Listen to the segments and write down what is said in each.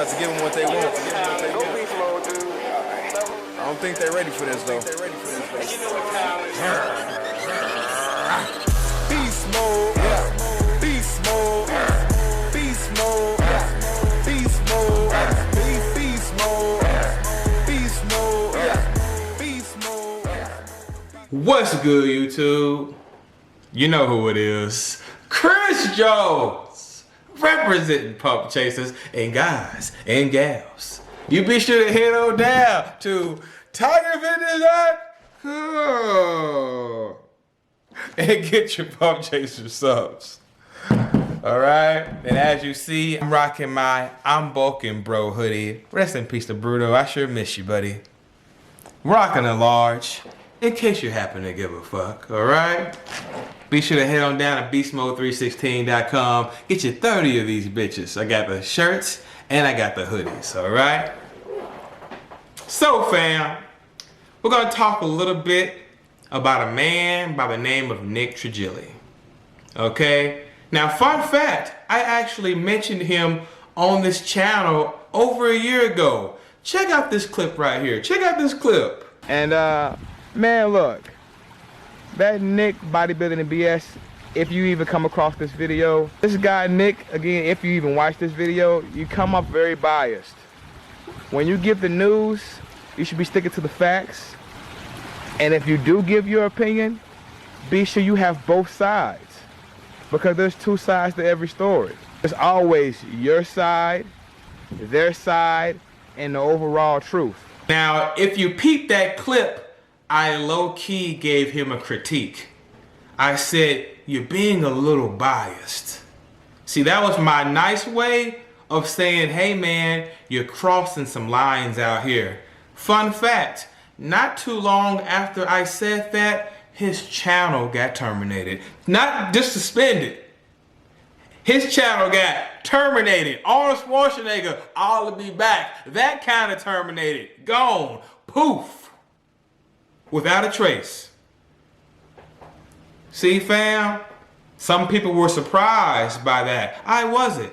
about to give them what they want. Go Beastmode, dude. I don't think they're ready for this, though. Beast mode, beast mode, beast mode, beast mode, beast mode, beast mode, beast mode. What's good, YouTube? You know who it is. Chris Jones, representing Pump Chasers and guys and gals. You be sure to head on down to Tiger Fitness and get your Pump Chaser subs. Alright, and as you see, I'm rocking my I'm Bulking Bro hoodie. Rest in peace to Bruno, I sure miss you, buddy. I'm rocking a large, in case you happen to give a fuck, alright? Be sure to head on down to Beastmode316.com. Get you 30 of these bitches. I got the shirts and I got the hoodies, alright? So fam, we're gonna talk a little bit about a man by the name of Nick Trigili. Okay? Now, fun fact, I actually mentioned him on this channel over a year ago. Check out this clip right here. Check out this clip. And man, look, that Nick Bodybuilding and BS, if you even come across this video, this guy Nick, again, if you even watch this video, you come up very biased. When you give the news, you should be sticking to the facts. And if you do give your opinion, be sure you have both sides. Because there's two sides to every story. There's always your side, their side, and the overall truth. Now, if you peep that clip, I low-key gave him a critique. I said, you're being a little biased. See, that was my nice way of saying, hey man, you're crossing some lines out here. Fun fact, not too long after I said that, his channel got terminated. Not just suspended. His channel got terminated. Arnold Schwarzenegger, I'll be back. That kind of terminated. Gone. Poof. Without a trace. See, fam? Some people were surprised by that. I wasn't.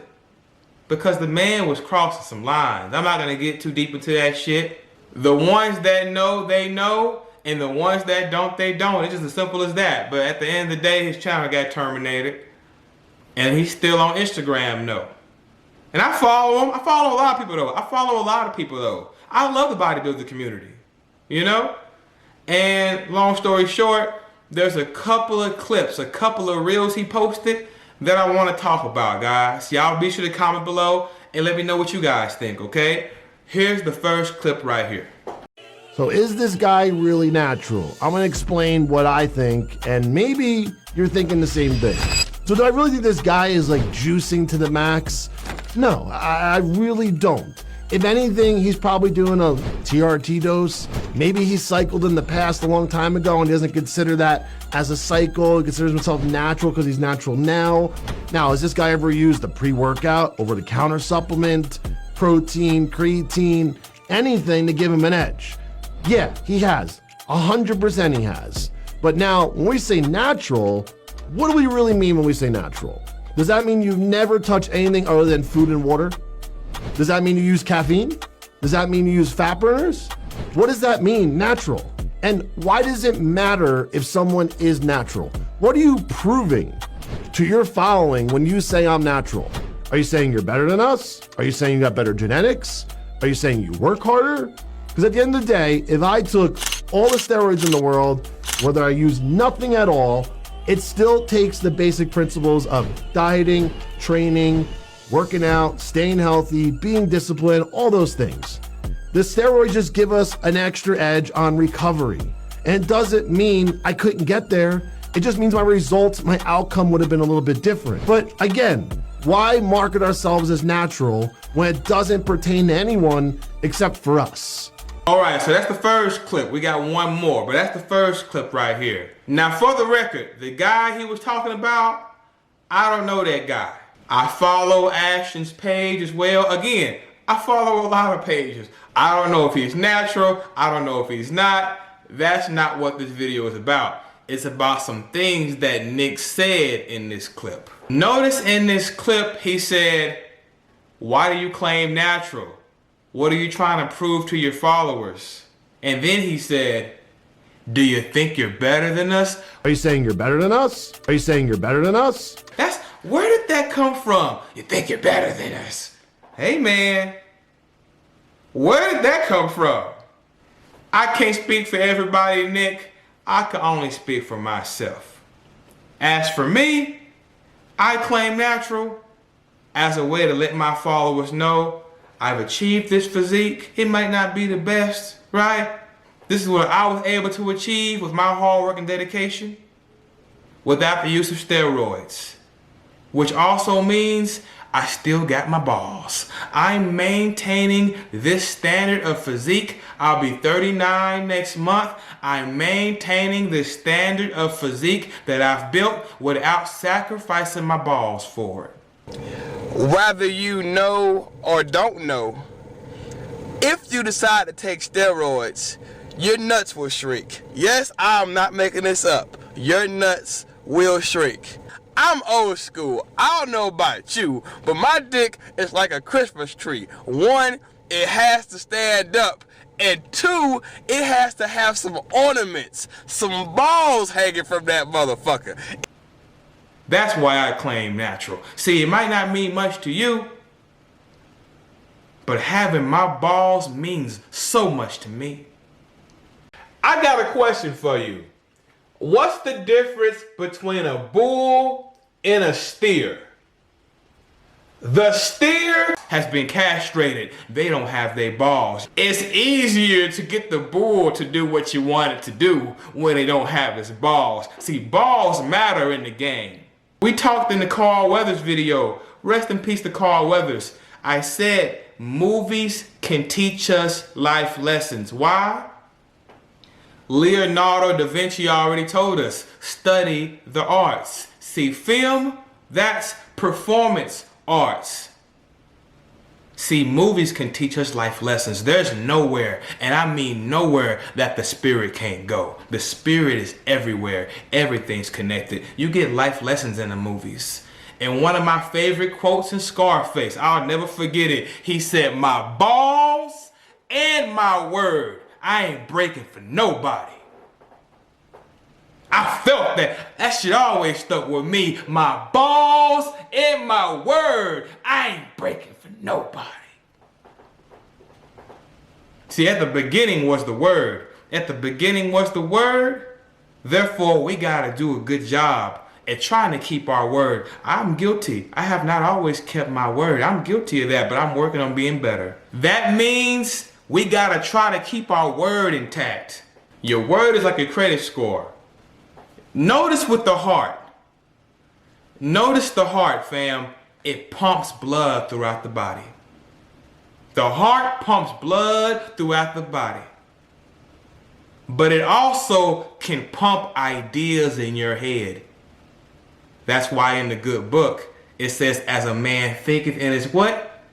Because the man was crossing some lines. I'm not going to get too deep into that shit. The ones that know, they know. And the ones that don't, they don't. It's just as simple as that. But at the end of the day, his channel got terminated. And he's still on Instagram, no. And I follow him. I follow a lot of people, though. I love the bodybuilding community. You know? And long story short, there's a couple of clips, a couple of reels he posted that I want to talk about, guys. Y'all be sure to comment below and let me know what you guys think, okay? Here's the first clip right here. So is this guy really natural? I'm gonna explain what I think, and maybe you're thinking the same thing. So do I really think this guy is like juicing to the max? No, I really don't. If anything, he's probably doing a TRT dose. Maybe he cycled in the past a long time ago and doesn't consider that as a cycle. He considers himself natural because he's natural now. Now, has this guy ever used a pre-workout, over-the-counter supplement, protein, creatine, anything to give him an edge? Yeah, he has. 100% he has. But now, when we say natural, what do we really mean when we say natural? Does that mean you've never touched anything other than food and water? Does that mean you use caffeine? Does that mean you use fat burners? What does that mean, natural? And why does it matter if someone is natural? What are you proving to your following when you say I'm natural? Are you saying you're better than us? Are you saying you got better genetics? Are you saying you work harder? Because at the end of the day, if I took all the steroids in the world, whether I use nothing at all, it still takes the basic principles of dieting, training, working out, staying healthy, being disciplined, all those things. The steroids just give us an extra edge on recovery. And it doesn't mean I couldn't get there. It just means my results, my outcome would have been a little bit different. But again, why market ourselves as natural when it doesn't pertain to anyone except for us? All right, so that's the first clip. We got one more, but that's the first clip right here. Now, for the record, the guy he was talking about, I don't know that guy. I follow Ashton's page as well. Again, I follow a lot of pages. I don't know if he's natural. I don't know if he's not. That's not what this video is about. It's about some things that Nick said in this clip. Notice in this clip, he said, Why do you claim natural? What are you trying to prove to your followers? And then he said, do you think you're better than us? Are you saying you're better than us? Are you saying you're better than us? Where did that come from? You think you're better than us? Hey man, where did that come from? I can't speak for everybody, Nick. I can only speak for myself. As for me, I claim natural as a way to let my followers know I've achieved this physique. It might not be the best, right? This is what I was able to achieve with my hard work and dedication without the use of steroids, which also means I still got my balls. I'm maintaining this standard of physique. I'll be 39 next month. I'm maintaining this standard of physique that I've built without sacrificing my balls for it. Whether you know or don't know, if you decide to take steroids, your nuts will shrink. Yes, I'm not making this up. Your nuts will shrink. I'm old school. I don't know about you, but my dick is like a Christmas tree. One, it has to stand up. And two, it has to have some ornaments, some balls hanging from that motherfucker. That's why I claim natural. See, it might not mean much to you, but having my balls means so much to me. I got a question for you. What's the difference between a bull and a steer? The steer has been castrated. They don't have their balls. It's easier to get the bull to do what you want it to do when they don't have its balls. See, balls matter in the game. We talked in the Carl Weathers video. Rest in peace to Carl Weathers. I said movies can teach us life lessons. Why? Leonardo da Vinci already told us, study the arts. See, film, that's performance arts. See, movies can teach us life lessons. There's nowhere, and I mean nowhere, that the spirit can't go. The spirit is everywhere. Everything's connected. You get life lessons in the movies. And one of my favorite quotes in Scarface, I'll never forget it. He said, my balls and my word, I ain't breaking for nobody. I felt that. That shit always stuck with me. My balls and my word, I ain't breaking for nobody. See, at the beginning was the word. At the beginning was the word. Therefore, we gotta do a good job at trying to keep our word. I'm guilty. I have not always kept my word. I'm guilty of that, but I'm working on being better. That means we gotta try to keep our word intact. Your word is like a credit score. Notice with the heart. Notice the heart, fam. It pumps blood throughout the body. The heart pumps blood throughout the body. But it also can pump ideas in your head. That's why in the good book, it says, as a man thinketh in his what?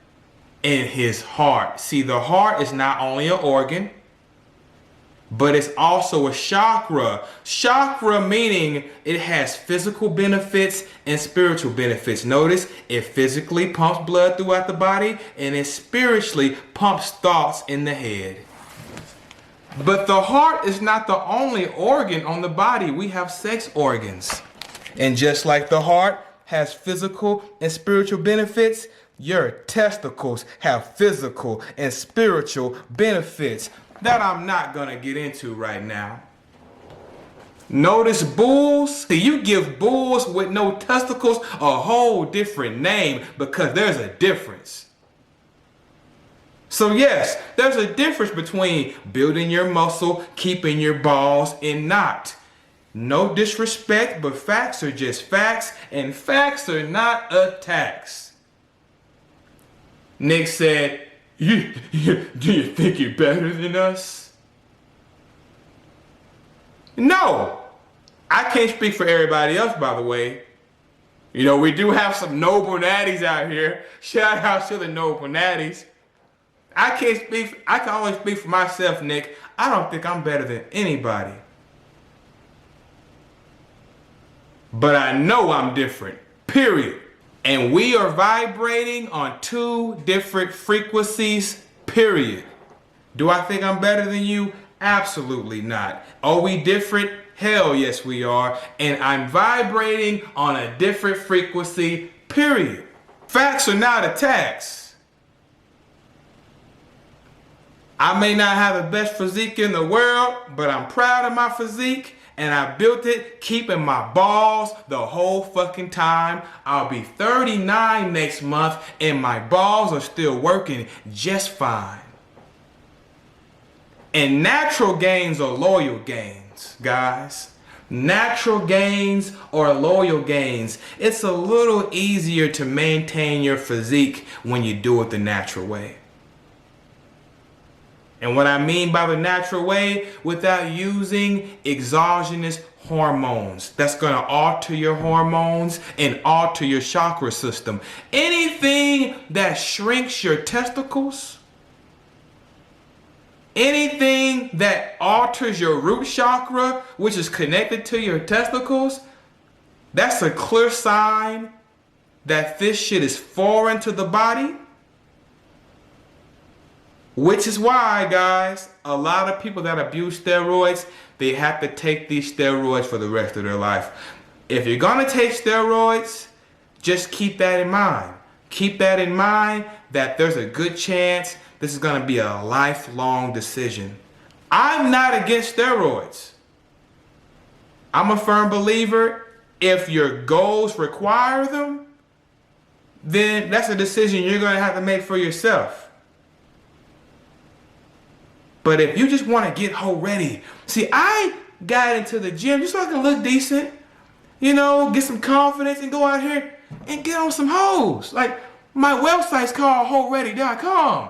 In his heart. See, the heart is not only an organ, but it's also a chakra. Chakra meaning it has physical benefits and spiritual benefits. Notice it physically pumps blood throughout the body and it spiritually pumps thoughts in the head. But the heart is not the only organ on the body. We have sex organs. And just like the heart has physical and spiritual benefits, your testicles have physical and spiritual benefits that I'm not gonna get into right now. Notice bulls. See, you give bulls with no testicles a whole different name because there's a difference. So yes, there's a difference between building your muscle, keeping your balls, and not. No disrespect, but facts are just facts, and facts are not attacks. Nick said, do you think you're better than us? No, I can't speak for everybody else, by the way. You know, we do have some noble natties out here. Shout out to the noble natties. I can only speak for myself, Nick. I don't think I'm better than anybody. But I know I'm different, period. And we are vibrating on 2 different frequencies, period. Do I think I'm better than you? Absolutely not. Are we different? Hell yes we are. And I'm vibrating on a different frequency, period. Facts are not attacks. I may not have the best physique in the world, but I'm proud of my physique, and I built it keeping my balls the whole fucking time. I'll be 39 next month, and my balls are still working just fine. And natural gains are loyal gains, guys. Natural gains or loyal gains. It's a little easier to maintain your physique when you do it the natural way. And what I mean by the natural way, without using exogenous hormones. That's going to alter your hormones and alter your chakra system. Anything that shrinks your testicles, anything that alters your root chakra, which is connected to your testicles, that's a clear sign that this shit is foreign to the body. Which is why, guys, a lot of people that abuse steroids, they have to take these steroids for the rest of their life. If you're gonna take steroids, just keep that in mind. Keep that in mind that there's a good chance this is gonna be a lifelong decision. I'm not against steroids. I'm a firm believer, if your goals require them, then that's a decision you're gonna have to make for yourself. But if you just want to get hoe ready, see, I got into the gym just so I can look decent, you know, get some confidence and go out here and get on some hoes. Like, my website's called hoeready.com.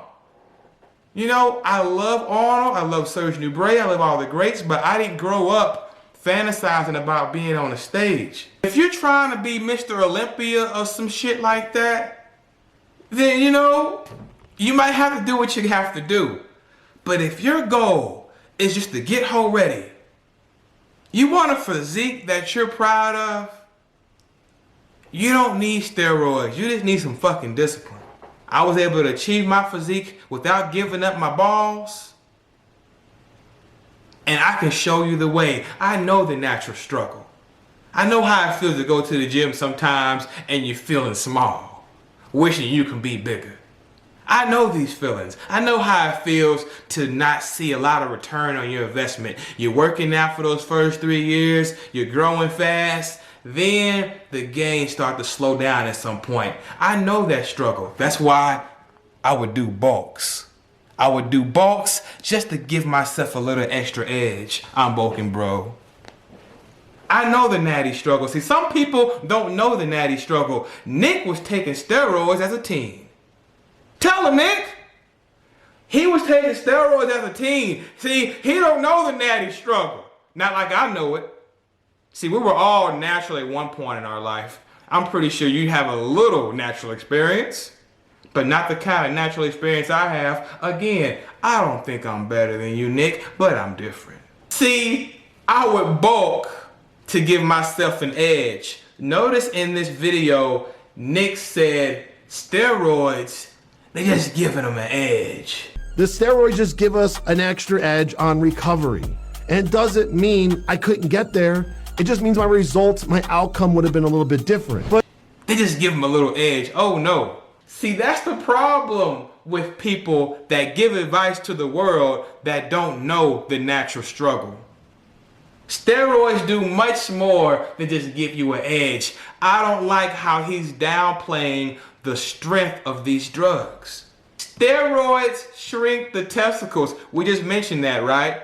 You know, I love Arnold, I love Serge Nubret, I love all the greats, but I didn't grow up fantasizing about being on a stage. If you're trying to be Mr. Olympia or some shit like that, then, you know, you might have to do what you have to do. But if your goal is just to get hoe ready, you want a physique that you're proud of, you don't need steroids. You just need some fucking discipline. I was able to achieve my physique without giving up my balls. And I can show you the way. I know the natural struggle. I know how it feels to go to the gym sometimes and you're feeling small, wishing you can be bigger. I know these feelings. I know how it feels to not see a lot of return on your investment. You're working out for those first 3 years, you're growing fast, then the gains start to slow down at some point. I know that struggle. That's why I would do bulks. I would do bulks just to give myself a little extra edge. I'm bulking, bro. I know the natty struggle. See, some people don't know the natty struggle. Nick was taking steroids as a teen. Tell him, Nick. He was taking steroids as a teen. See, he don't know the natty struggle. Not like I know it. See, we were all natural at one point in our life. I'm pretty sure you have a little natural experience, but not the kind of natural experience I have. Again, I don't think I'm better than you, Nick, but I'm different. See, I would bulk to give myself an edge. Notice in this video, Nick said steroids, they just giving them an edge. The steroids just give us an extra edge on recovery. And it doesn't mean I couldn't get there. It just means my results, my outcome would have been a little bit different. But they just give them a little edge. Oh no. See, that's the problem with people that give advice to the world that don't know the natural struggle. Steroids do much more than just give you an edge. I don't like how he's downplaying the strength of these drugs. Steroids shrink the testicles. We just mentioned that, right?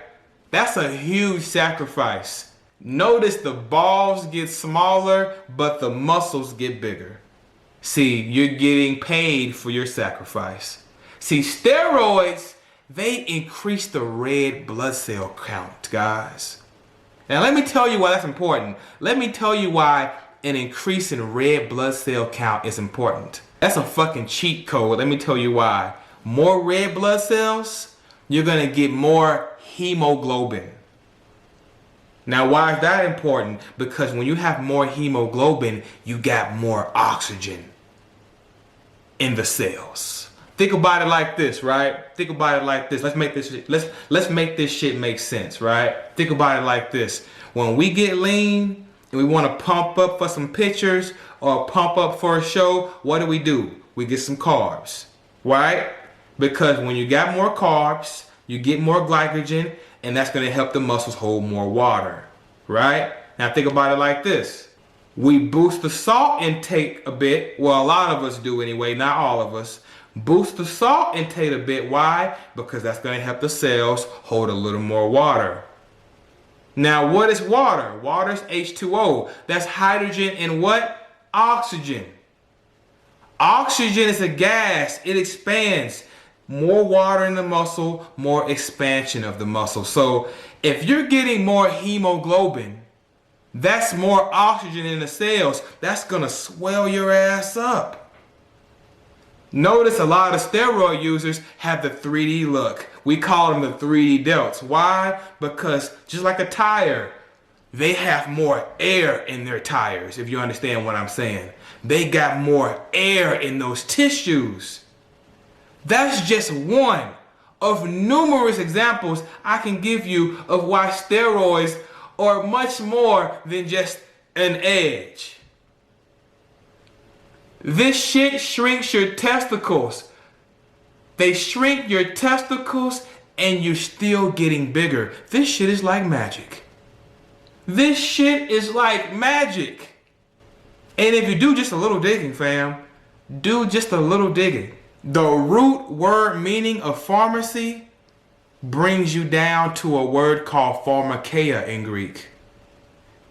That's a huge sacrifice. Notice the balls get smaller, but the muscles get bigger. See, you're getting paid for your sacrifice. See, steroids, they increase the red blood cell count, guys. Now let me tell you why that's important. Let me tell you why an increase in red blood cell count is important. That's a fucking cheat code. Let me tell you why. More red blood cells, you're gonna get more hemoglobin. Now, why is that important? Because when you have more hemoglobin, you got more oxygen. in the cells. Think about it like this, right? Think about it like this. Let's make this shit make sense, right? Think about it like this. When we get lean and we want to pump up for some pictures or pump up for a show, what do? We get some carbs, right? Because when you got more carbs, you get more glycogen, and that's going to help the muscles hold more water, right? Now think about it like this. We boost the salt intake a bit. Well, a lot of us do anyway, not all of us. Boost the salt intake a bit. Why? Because that's going to help the cells hold a little more water. Now, what is water? Water is H2O. That's hydrogen and what? Oxygen. Oxygen is a gas. It expands. More water in the muscle, more expansion of the muscle. So if you're getting more hemoglobin, that's more oxygen in the cells. That's gonna swell your ass up. Notice a lot of steroid users have the 3D look. We call them the 3D delts. Why? Because just like a tire, they have more air in their tires, if you understand what I'm saying. They got more air in those tissues. That's just one of numerous examples I can give you of why steroids are much more than just an edge. This shit shrinks your testicles. They shrink your testicles and you're still getting bigger. This shit is like magic. This shit is like magic. And if you do just a little digging, fam, do just a little digging. The root word meaning of pharmacy brings you down to a word called pharmakeia in Greek.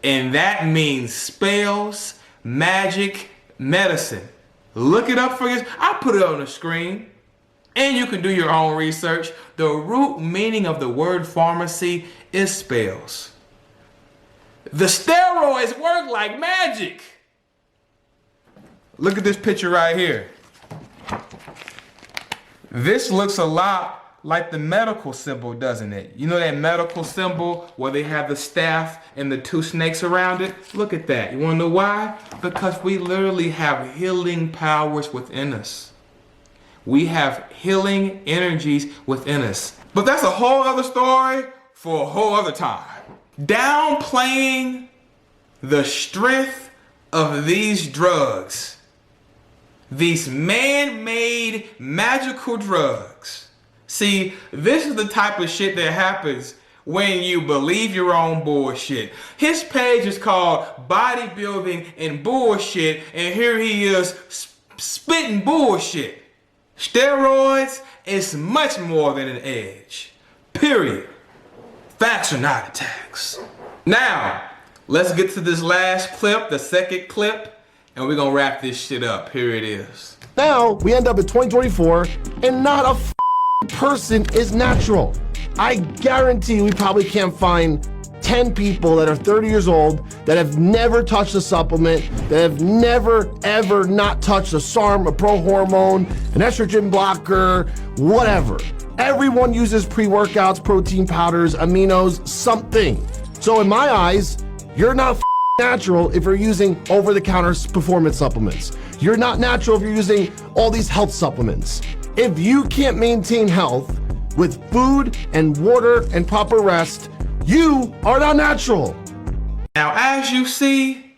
And that means spells, magic, medicine. Look it up for you. I put it on the screen. And you can do your own research. The root meaning of the word pharmacy is spells. The steroids work like magic. Look at this picture right here. This looks a lot like the medical symbol, doesn't it? You know that medical symbol where they have the staff and the two snakes around it? Look at that. You want to know why? Because we literally have healing powers within us. We have healing energies within us. But that's a whole other story for a whole other time. Downplaying the strength of these drugs, these man-made magical drugs. See, this is the type of shit that happens when you believe your own bullshit. His page is called Bodybuilding and Bullshit, and here he is spitting bullshit. Steroids is much more than an edge. Period. Facts are not attacks. Now, let's get to this last clip, the second clip, and we're gonna wrap this shit up. Here it is. Now, we end up at 2024, and not a person is natural. I guarantee we probably can't find 10 people that are 30 years old that have never touched a supplement, that have never, ever not touched a SARM, a pro-hormone, an estrogen blocker, whatever. Everyone uses pre-workouts, protein powders, aminos, something. So in my eyes, you're not natural if you're using over-the-counter performance supplements. You're not natural if you're using all these health supplements. If you can't maintain health with food and water and proper rest, you are not natural. Now, as you see,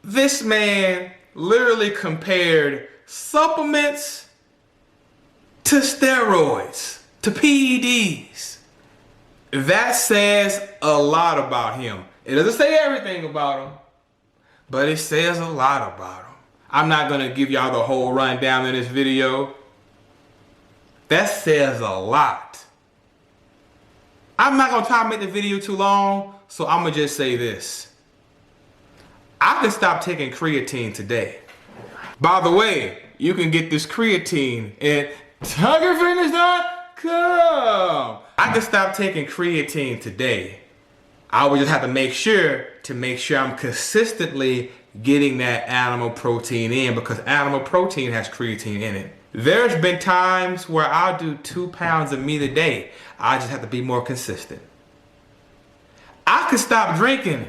this man literally compared supplements to steroids, to PEDs. That says a lot about him. It doesn't say everything about him, but it says a lot about him. I'm not gonna give y'all the whole rundown in this video. That says a lot. I'm not gonna try to make the video too long, so I'm gonna just say this. I can stop taking creatine today. By the way, you can get this creatine at TigerFitness.com. I can stop taking creatine today. I would just have to make sure I'm consistently getting that animal protein in, because animal protein has creatine in it. There's been times where I'll do 2 pounds of meat a day. I just have to be more consistent. I could stop drinking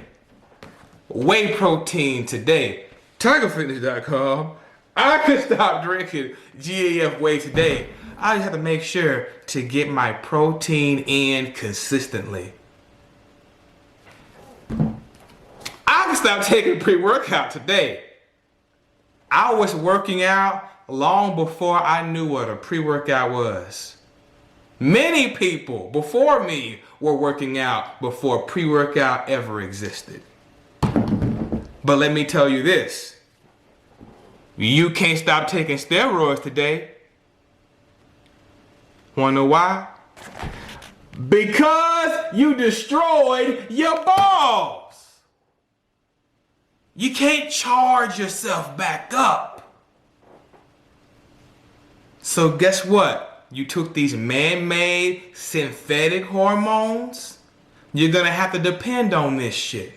whey protein today. TigerFitness.com. I could stop drinking GAF whey today. I just have to make sure to get my protein in consistently. I can stop taking pre-workout today. I was working out long before I knew what a pre-workout was. Many people before me were working out before pre-workout ever existed. But let me tell you this. You can't stop taking steroids today. Wanna know why? Because you destroyed your balls. You can't charge yourself back up. So guess what? You took these man-made synthetic hormones. You're gonna have to depend on this shit.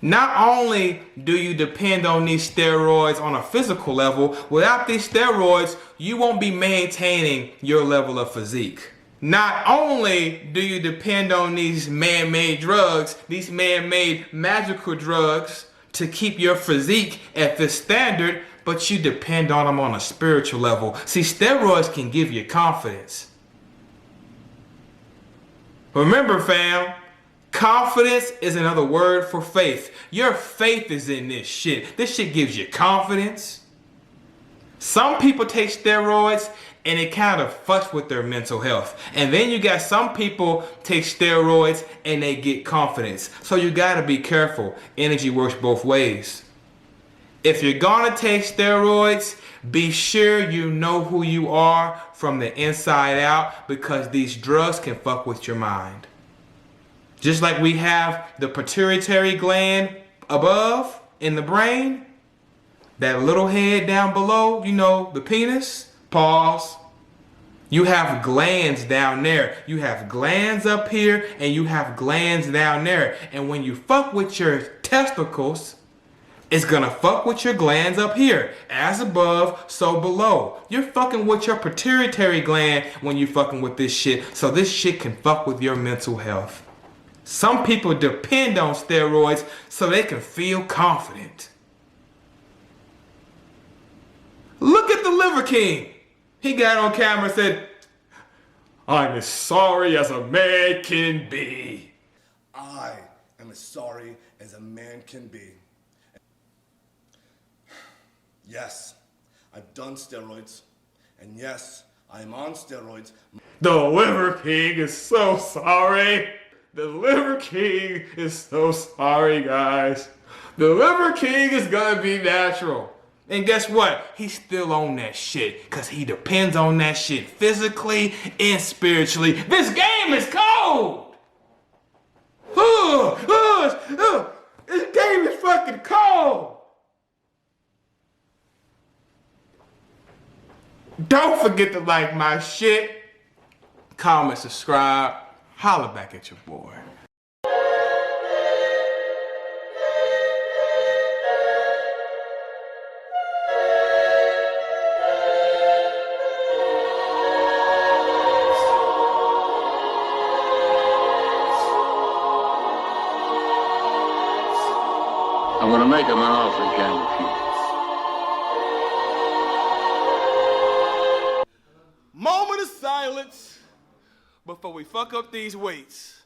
Not only do you depend on these steroids on a physical level, without these steroids, you won't be maintaining your level of physique. Not only do you depend on these man-made drugs, these man-made magical drugs to keep your physique at this standard, but you depend on them on a spiritual level. See, steroids can give you confidence. Remember, fam, confidence is another word for faith. Your faith is in this shit. This shit gives you confidence. Some people take steroids and it kind of fucks with their mental health. And then you got some people take steroids and they get confidence. So you gotta be careful. Energy works both ways. If you're gonna take steroids, be sure you know who you are from the inside out, because these drugs can fuck with your mind. Just like we have the pituitary gland above in the brain, that little head down below, you know, the penis, pause. You have glands down there. You have glands up here and you have glands down there. And when you fuck with your testicles, it's gonna fuck with your glands up here. As above, so below. You're fucking with your pituitary gland when you fucking with this shit. So this shit can fuck with your mental health. Some people depend on steroids so they can feel confident. Look at the Liver King. He got on camera and said, "I'm as sorry as a man can be." I am as sorry as a man can be. Yes, I've done steroids. And yes, I'm on steroids. The Liver King is so sorry. The Liver King is so sorry, guys. The Liver King is gonna be natural. And guess what? He's still on that shit because he depends on that shit physically and spiritually. This game is cold. This game is fucking cold. Don't forget to like my shit, comment, subscribe, holla back at your boy. I'm going to make him an offer he can't refuse. Moment of silence before we fuck up these weights.